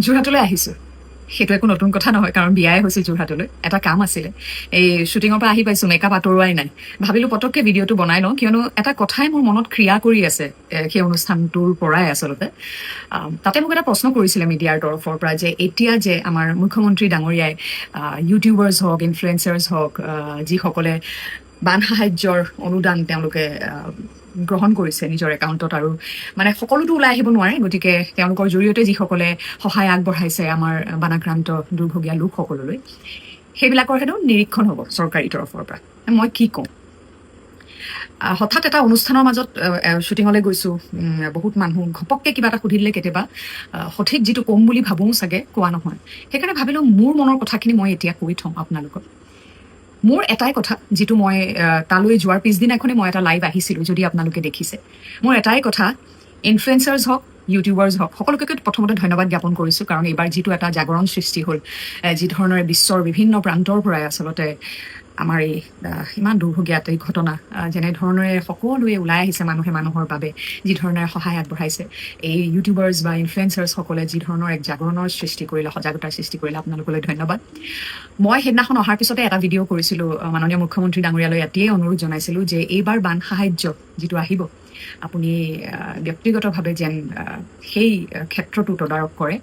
যোৰহাটলৈ আহিছোঁ। সেইটো একো নতুন কথা নহয়, কাৰণ বিয়াই হৈছে যোৰহাটলৈ। এটা কাম আছিলে, এই শ্বুটিঙৰ পৰা আহি পাইছোঁ, মেকআপ আঁতৰোৱাই নাই। ভাবিলোঁ পটককৈ ভিডিঅ'টো বনাই লওঁ, কিয়নো এটা কথাই মোৰ মনত ক্ৰিয়া কৰি আছে সেই অনুষ্ঠানটোৰ পৰাই আচলতে। তাতে মোক এটা প্ৰশ্ন কৰিছিলে মিডিয়াৰ তৰফৰ পৰা যে এতিয়া যে আমাৰ মুখ্যমন্ত্ৰী ডাঙৰীয়াই ইউটিউবাৰ্ছ হওক, ইনফ্লুৱেঞ্চাৰ্ছ হওক, যিসকলে বান সাহায্যৰ অনুদান তেওঁলোকে গ্ৰহণ কৰিছে নিজৰ একাউণ্টত, আৰু মানে সকলোতো ওলাই আহিব নোৱাৰে, গতিকে তেওঁলোকৰ জৰিয়তে যিসকলে সহায় আগবঢ়াইছে আমাৰ বানাক্ৰান্ত দুৰ্ভগীয়া লোকসকললৈ, সেইবিলাকৰ হেনো নিৰীক্ষণ হ'ব চৰকাৰী তৰফৰ পৰা। মই কি কওঁ, হঠাৎ এটা অনুষ্ঠানৰ মাজত শ্বুটিঙলৈ গৈছোঁ, বহুত মানুহ ঘপককৈ কিবা এটা সুধিলে কেতিয়াবা সঠিক যিটো ক'ম বুলি ভাবোঁ চাগে কোৱা নহয়। সেইকাৰণে ভাবিলোঁ মোৰ মনৰ কথাখিনি মই এতিয়া কৈ থওঁ আপোনালোকক। মোৰ এটাই কথা, যিটো মই তালৈ যোৱাৰ পিছদিনাখনেই মই এটা লাইভ আহিছিলোঁ, যদি আপোনালোকে দেখিছে। মোৰ এটাই কথা, ইনফ্লুৱেঞ্চাৰ্ছ হওক, ইউটিউবাৰ্ছ হওক, সকলোকে প্ৰথমতে ধন্যবাদ জ্ঞাপন কৰিছোঁ, কাৰণ এইবাৰ যিটো এটা জাগৰণ সৃষ্টি হ'ল, যি ধৰণেৰে বিশ্বৰ বিভিন্ন প্ৰান্তৰ পৰাই আচলতে আমাৰ এই ইমান দুৰ্ভগীয়াত এই ঘটনা, যেনেধৰণেৰে সকলোৱে ওলাই আহিছে মানুহে মানুহৰ বাবে, যি ধৰণেৰে সহায় আগবঢ়াইছে, এই ইউটিউবাৰ্ছ বা ইনফ্লুৱেঞ্চাৰ্ছসকলে যি ধৰণৰ এক জাগৰণৰ সৃষ্টি কৰিলে, সজাগতাৰ সৃষ্টি কৰিলে, আপোনালোকলৈ ধন্যবাদ। মই সেইদিনাখন অহাৰ পিছতে এটা ভিডিঅ' কৰিছিলোঁ, মাননীয় মুখ্যমন্ত্ৰী ডাঙৰীয়ালৈ এতিয়াই অনুৰোধ জনাইছিলোঁ যে এইবাৰ বান সাহায্য যিটো আহিব, আপুনি ব্যক্তিগতভাৱে যেন সেই ক্ষেত্ৰটো তদাৰক কৰে,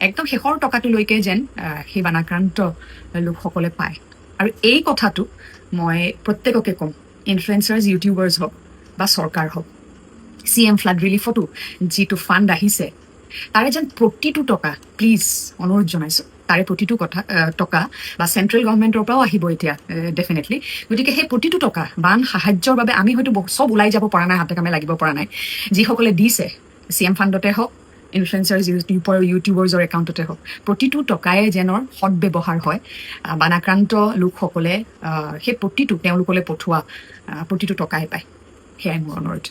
একদম শেষৰ টকাটোলৈকে যেন সেই বানাক্ৰান্ত লোকসকলে পায়। আৰু এই কথাটো মই প্ৰত্যেককে ক'ম, ইনফ্লুৱেঞ্চাৰ্ছ, ইউটিউবাৰ্ছ হওক বা চৰকাৰ হওক, CM ফ্লাড ৰিলিফতো যিটো ফাণ্ড আহিছে, তাৰে যেন প্ৰতিটো টকা, প্লিজ অনুৰোধ জনাইছোঁ, তাৰে প্ৰতিটো টকা বা চেণ্ট্ৰেল গভৰ্ণমেণ্টৰ পৰাও আহিব এতিয়া ডেফিনেটলি। গতিকে সেই প্ৰতিটো টকা বান সাহায্যৰ বাবে আমি হয়তো চব ওলাই যাব পৰা নাই, হাতে কামে লাগিব পৰা নাই, যিসকলে দিছে CM ফাণ্ডতে হওক, ইনফ্লুৱেঞ্চাৰ্ছ, ইউটিউবাৰ্ছৰ একাউণ্টতে হওক, প্ৰতিটো টকাই যেনৰ সদব্যৱহাৰ হয়, বানাক্ৰান্ত লোকসকলে সেই প্ৰতিটো তেওঁলোকলৈ পঠোৱা প্ৰতিটো টকাই পায়। সেয়াই মোৰ অনুৰোধ।